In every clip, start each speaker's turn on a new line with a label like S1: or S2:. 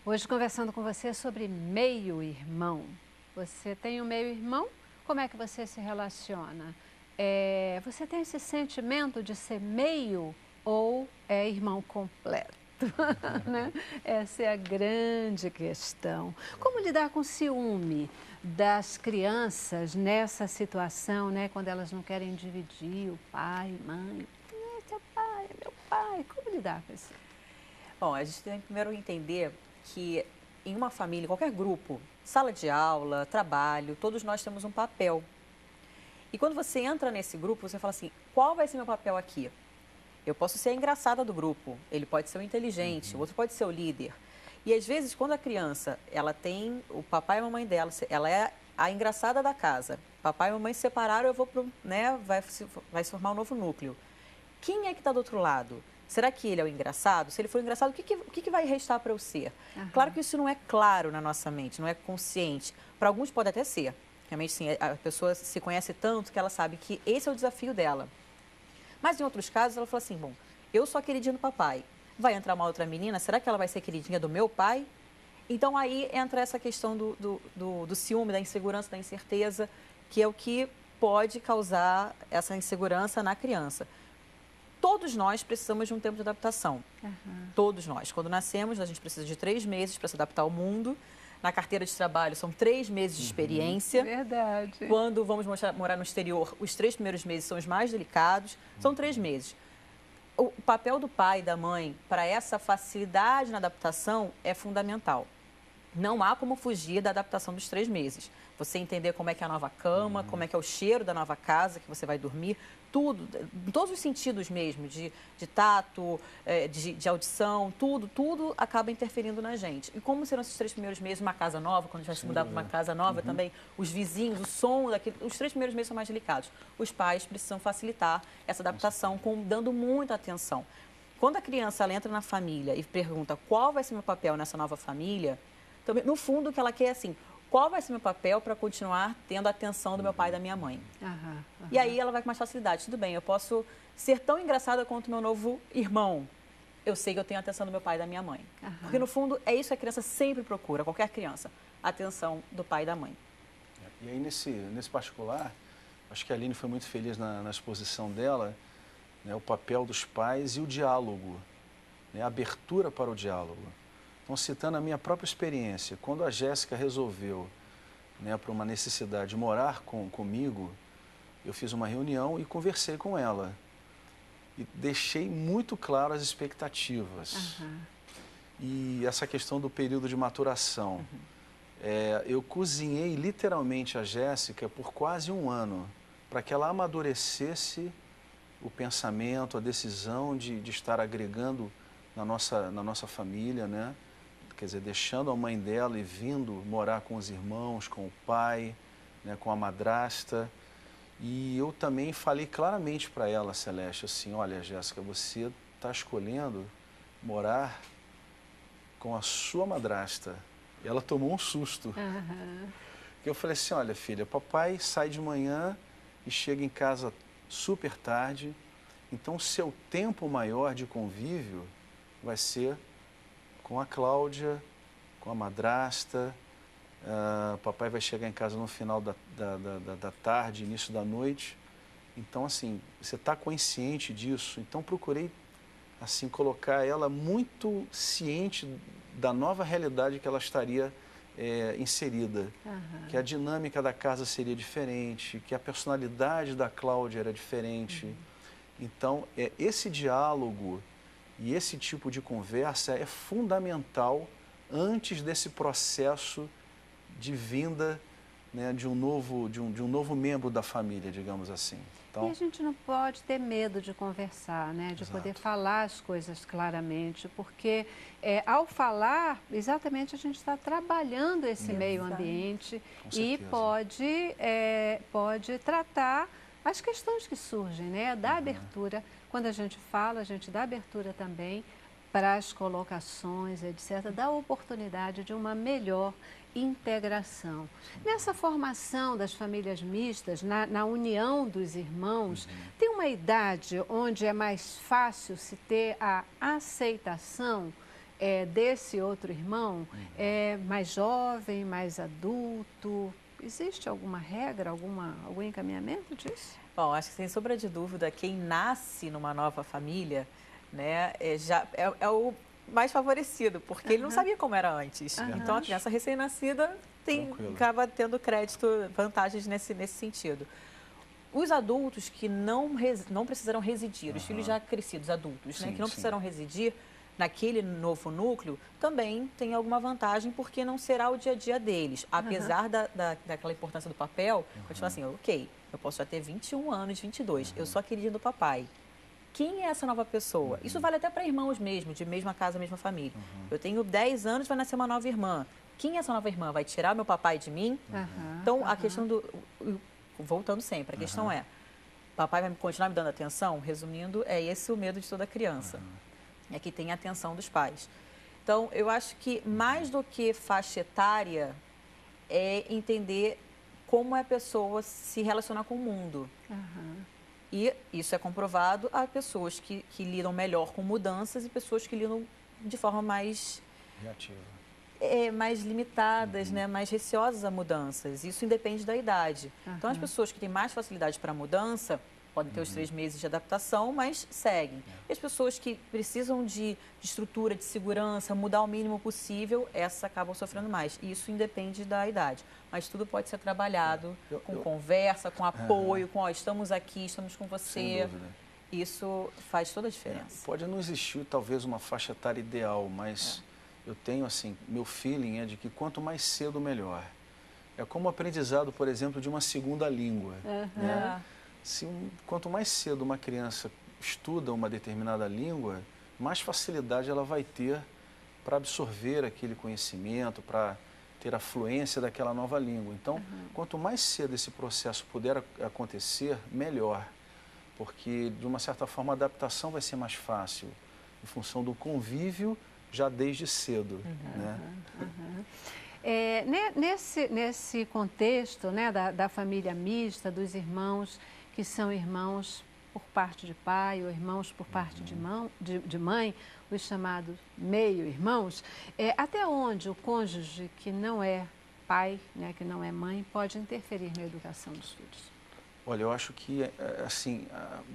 S1: Hoje conversando com você sobre meio-irmão. Você tem um meio-irmão? Como é que você se relaciona? Você tem esse sentimento de ser meio ou é irmão completo? Né? Essa é a grande questão. Como lidar com o ciúme das crianças nessa situação, né? Quando elas não querem dividir o pai, mãe. É seu pai, é meu pai. Como lidar com isso?
S2: Bom, a gente tem que primeiro entender que em uma família, em qualquer grupo, sala de aula, trabalho, todos nós temos um papel. E quando você entra nesse grupo, você fala assim, qual vai ser meu papel aqui? Eu posso ser a engraçada do grupo, ele pode ser o inteligente, o outro pode ser o líder. E às vezes, quando a criança, ela tem o papai e a mamãe dela, ela é a engraçada da casa. Papai e mamãe se separaram, eu vou pro, né, vai se formar um novo núcleo. Quem é que está do outro lado? Será que ele é o engraçado? Se ele for engraçado, o que vai restar para eu ser? Claro que isso não é claro na nossa mente, não é consciente. Para alguns pode até ser. Realmente, sim, a pessoa se conhece tanto que ela sabe que esse é o desafio dela. Mas em outros casos, ela fala assim, bom, eu sou a queridinha do papai. Vai entrar uma outra menina, será que ela vai ser queridinha do meu pai? Então aí entra essa questão do ciúme, da insegurança, da incerteza, que é o que pode causar essa insegurança na criança. Todos nós precisamos de um tempo de adaptação. Todos nós. Quando nascemos, a gente precisa de 3 meses para se adaptar ao mundo. Na carteira de trabalho, são 3 meses de experiência.
S1: Verdade.
S2: Quando vamos morar no exterior, os 3 primeiros meses são os mais delicados. São 3 meses. O papel do pai e da mãe para essa facilidade na adaptação é fundamental. Não há como fugir da adaptação dos 3 meses. Você entender como é que é a nova cama, como é que é o cheiro da nova casa que você vai dormir, tudo, em todos os sentidos mesmo, de tato, de audição, tudo acaba interferindo na gente. E como serão esses 3 primeiros meses, uma casa nova, quando a gente vai se mudar para uma casa nova também, os vizinhos, o som, os 3 primeiros meses são mais delicados. Os pais precisam facilitar essa adaptação, dando muita atenção. Quando a criança ela entra na família e pergunta qual vai ser meu papel nessa nova família, também, no fundo, o que ela quer é assim, qual vai ser meu papel para continuar tendo a atenção do meu pai e da minha mãe? E aí ela vai com mais facilidade. Tudo bem, eu posso ser tão engraçada quanto meu novo irmão. Eu sei que eu tenho a atenção do meu pai e da minha mãe. Porque, no fundo, é isso que a criança sempre procura, qualquer criança, a atenção do pai e da mãe.
S3: E aí, nesse particular, acho que a Aline foi muito feliz na exposição dela, né, o papel dos pais e o diálogo, né, a abertura para o diálogo. Então, citando a minha própria experiência, quando a Jéssica resolveu, né, por uma necessidade, morar comigo, eu fiz uma reunião e conversei com ela. E deixei muito claro as expectativas. E essa questão do período de maturação. Eu cozinhei literalmente a Jéssica por quase 1 ano, para que ela amadurecesse o pensamento, a decisão de estar agregando na nossa família, né? Quer dizer, deixando a mãe dela e vindo morar com os irmãos, com o pai, né, com a madrasta. E eu também falei claramente para ela, Celeste, assim, olha, Jéssica, você está escolhendo morar com a sua madrasta. E ela tomou um susto. Eu falei assim, olha, filha, papai sai de manhã e chega em casa super tarde, então o seu tempo maior de convívio vai ser com a Cláudia, com a madrasta. Papai vai chegar em casa no final da tarde, início da noite. Então, assim, você está consciente disso? Então, procurei, assim, colocar ela muito ciente da nova realidade que ela estaria inserida. Que a dinâmica da casa seria diferente, que a personalidade da Cláudia era diferente. Então, esse diálogo e esse tipo de conversa é fundamental antes desse processo de vinda, né, de um novo membro da família, digamos assim. Então,
S1: e a gente não pode ter medo de conversar, né? De poder falar as coisas claramente, porque ao falar, exatamente a gente está trabalhando esse meio ambiente e pode tratar as questões que surgem, né? Da abertura. Quando a gente fala, a gente dá abertura também para as colocações, etc., dá oportunidade de uma melhor integração. Nessa formação das famílias mistas, na união dos irmãos, tem uma idade onde é mais fácil se ter a aceitação desse outro irmão é mais jovem, mais adulto? Existe alguma regra, algum encaminhamento disso?
S2: Bom, acho que sem sombra de dúvida, quem nasce numa nova família, né, é o mais favorecido, porque ele não sabia como era antes. Então, a criança recém-nascida acaba tendo crédito, vantagens nesse sentido. Os adultos que não precisaram residir, os filhos já crescidos, adultos, né, que não precisaram residir naquele novo núcleo, também tem alguma vantagem, porque não será o dia a dia deles. Apesar daquela importância do papel, eu te falo assim, ok, eu posso já ter 21 anos, 22, eu sou a queridinha do papai. Quem é essa nova pessoa? Isso vale até para irmãos mesmo, de mesma casa, mesma família. Eu tenho 10 anos, vai nascer uma nova irmã. Quem é essa nova irmã? Vai tirar meu papai de mim? Então, a questão voltando sempre, a questão é, papai vai continuar me dando atenção? Resumindo, é esse o medo de toda criança. É que tem a atenção dos pais. Então, eu acho que mais do que faixa etária, é entender como é a pessoa se relacionar com o mundo. E isso é comprovado a pessoas que lidam melhor com mudanças e pessoas que lidam de forma mais
S3: reativa.
S2: Mais limitadas, né, mais receosas a mudanças. Isso independe da idade. Então, as pessoas que têm mais facilidade para a mudança podem ter os 3 meses de adaptação, mas seguem. E as pessoas que precisam de estrutura, de segurança, mudar o mínimo possível, essas acabam sofrendo mais. E isso independe da idade. Mas tudo pode ser trabalhado com conversa, com apoio, com estamos aqui, estamos com você.
S3: Sem dúvida.
S2: Isso faz toda a diferença.
S3: Pode não existir, talvez, uma faixa etária ideal, mas eu tenho, assim, meu feeling é de que quanto mais cedo, melhor. É como o aprendizado, por exemplo, de uma segunda língua. Né? Quanto mais cedo uma criança estuda uma determinada língua, mais facilidade ela vai ter para absorver aquele conhecimento, para ter a fluência daquela nova língua. Então, quanto mais cedo esse processo puder acontecer, melhor. Porque, de uma certa forma, a adaptação vai ser mais fácil, em função do convívio já desde cedo.
S1: Nesse contexto, né, da família mista, dos irmãos que são irmãos por parte de pai ou irmãos por parte de mãe, os chamados meio-irmãos, até onde o cônjuge que não é pai, né, que não é mãe, pode interferir na educação dos filhos?
S3: Olha, eu acho que, assim,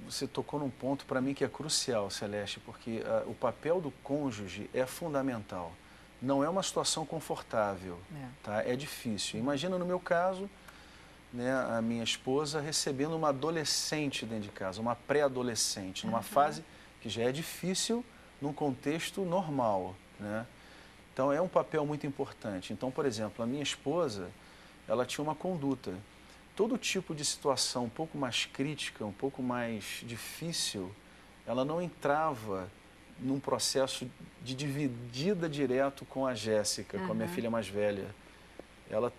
S3: você tocou num ponto para mim que é crucial, Celeste, porque o papel do cônjuge é fundamental. Não é uma situação confortável, tá? É difícil. Imagina no meu caso, né, a minha esposa recebendo uma adolescente dentro de casa, uma pré-adolescente, numa fase que já é difícil num contexto normal, né? Então, é um papel muito importante. Então, por exemplo, a minha esposa, ela tinha uma conduta. Todo tipo de situação um pouco mais crítica, um pouco mais difícil, ela não entrava num processo de dividida direto com a Jéssica, com a minha filha mais velha. Ela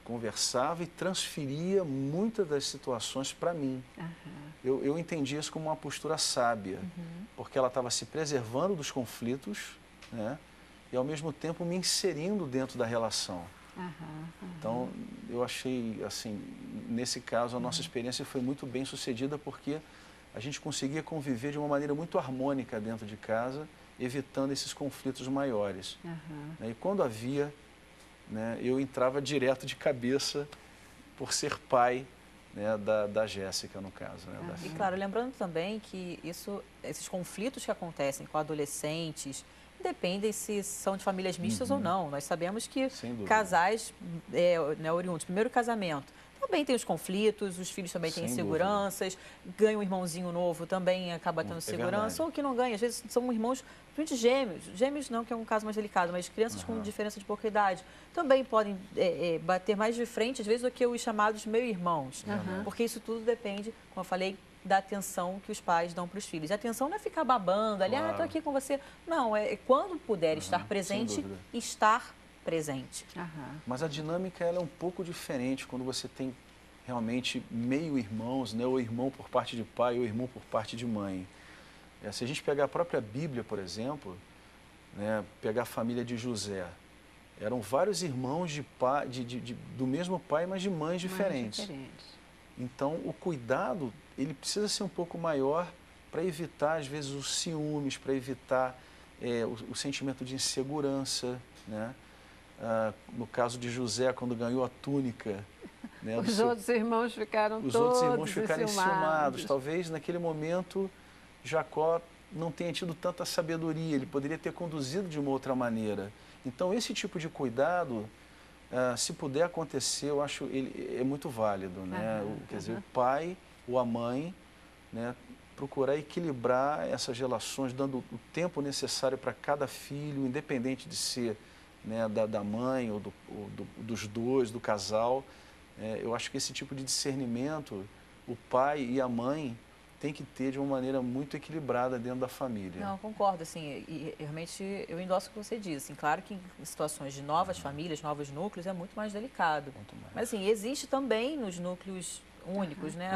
S3: conversava e transferia muitas das situações para mim. Eu entendi isso como uma postura sábia, porque ela estava se preservando dos conflitos, né, e ao mesmo tempo me inserindo dentro da relação. Então, eu achei, assim, nesse caso, a nossa experiência foi muito bem sucedida, porque a gente conseguia conviver de uma maneira muito harmônica dentro de casa, evitando esses conflitos maiores. E quando havia, né, eu entrava direto de cabeça por ser pai, né, da Jéssica, no caso. Né, da
S2: E
S3: filha.
S2: claro, lembrando também que esses conflitos que acontecem com adolescentes, independem se são de famílias mistas ou não. Nós sabemos que casais né, oriundos, primeiro casamento, também tem os conflitos, os filhos também têm inseguranças, ganha um irmãozinho novo, também acaba tendo segurança, ou que não ganha. Às vezes são irmãos, principalmente gêmeos. Gêmeos não, que é um caso mais delicado, mas crianças com diferença de pouca idade também podem bater mais de frente, às vezes, do que os chamados meio-irmãos. Porque isso tudo depende, como eu falei, da atenção que os pais dão para os filhos. A atenção não é ficar babando ali, estou aqui com você. Não, é quando puder estar presente, estar presente.
S3: Mas a dinâmica ela é um pouco diferente quando você tem realmente meio-irmãos, né, ou irmão por parte de pai ou irmão por parte de mãe. Se a gente pegar a própria Bíblia, por exemplo, né, pegar a família de José, eram vários irmãos do mesmo pai, mas de mães diferentes. Então, o cuidado ele precisa ser um pouco maior para evitar, às vezes, os ciúmes, para evitar o sentimento de insegurança, né? No caso de José, quando ganhou a túnica, né,
S1: os outros irmãos ficaram
S3: os
S1: todos
S3: outros irmãos ficaram
S1: enciumados.
S3: enciumados. Talvez naquele momento Jacó não tenha tido tanta sabedoria, ele poderia ter conduzido de uma outra maneira. Então esse tipo de cuidado, se puder acontecer, eu acho ele é muito válido, né? Quer dizer, o pai ou a mãe, né, procurar equilibrar essas relações, dando o tempo necessário para cada filho, independente de ser, né, da mãe ou dos dois, do casal. Eu acho que esse tipo de discernimento, o pai e a mãe tem que ter de uma maneira muito equilibrada dentro da família.
S2: Não, concordo, assim, e realmente eu endosso o que você diz. Assim, claro que em situações de novas famílias, novos núcleos, é muito mais delicado.
S3: Muito mais.
S2: Mas, assim, existe também nos núcleos únicos, né?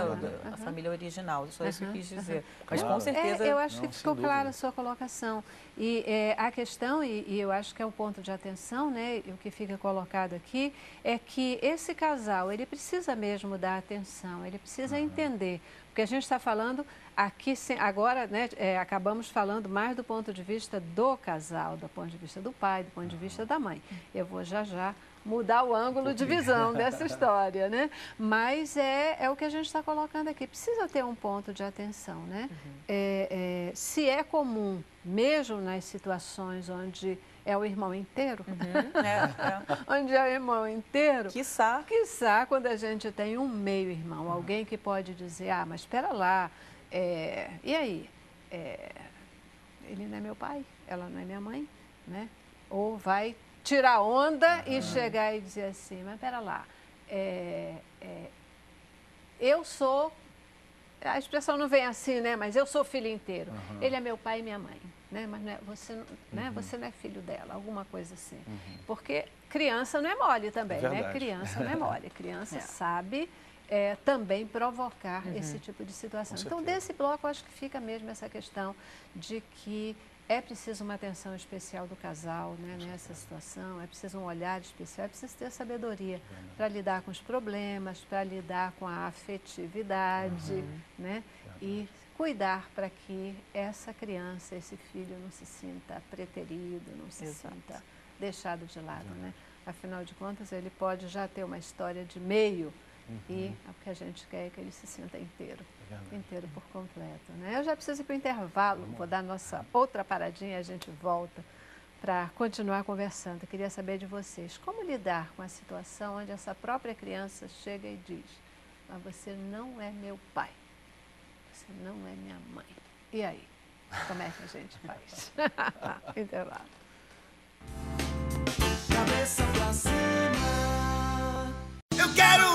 S2: A família original, só isso que eu quis dizer. Mas
S3: Claro.
S2: com certeza...
S1: eu acho que
S3: Não,
S1: ficou
S3: sem
S1: clara
S3: dúvida.
S1: a sua colocação. E a questão, e eu acho que é um ponto de atenção, né? E o que fica colocado aqui é que esse casal, ele precisa mesmo dar atenção, ele precisa entender. Porque a gente está falando aqui, agora, né, acabamos falando mais do ponto de vista do casal, do ponto de vista do pai, do ponto de vista da mãe. Eu vou já mudar o ângulo de visão dessa história, né? Mas é o que a gente está colocando aqui. Precisa ter um ponto de atenção, né? Se é comum, mesmo nas situações onde é o irmão inteiro, onde é o irmão inteiro,
S2: Quiçá
S1: quando a gente tem um meio-irmão, alguém que pode dizer, mas espera lá, e aí? Ele não é meu pai, ela não é minha mãe, né? Ou vai tirar onda e chegar e dizer assim, mas espera lá, eu sou, a expressão não vem assim, né? Mas eu sou filho inteiro. Ele é meu pai e minha mãe, né? Mas não é, você não é filho dela, alguma coisa assim. Porque criança não é mole também, né? Criança não é mole, criança sabe também provocar esse tipo de situação. Então, desse bloco, eu acho que fica mesmo essa questão de que é preciso uma atenção especial do casal, né, nessa situação, é preciso um olhar especial, é preciso ter sabedoria para lidar com os problemas, para lidar com a afetividade, né, e cuidar para que essa criança, esse filho não se sinta preterido, não se sinta deixado de lado, né. Afinal de contas, ele pode já ter uma história de meio e o que a gente quer é que ele se sinta inteiro. Inteiro por completo, né? Eu já preciso ir para o intervalo, vou dar nossa outra paradinha e a gente volta para continuar conversando. Eu queria saber de vocês, como lidar com a situação onde essa própria criança chega e diz, mas você não é meu pai, você não é minha mãe. E aí, como é que a gente faz? Intervalo.
S4: Cabeça pra cima. Eu quero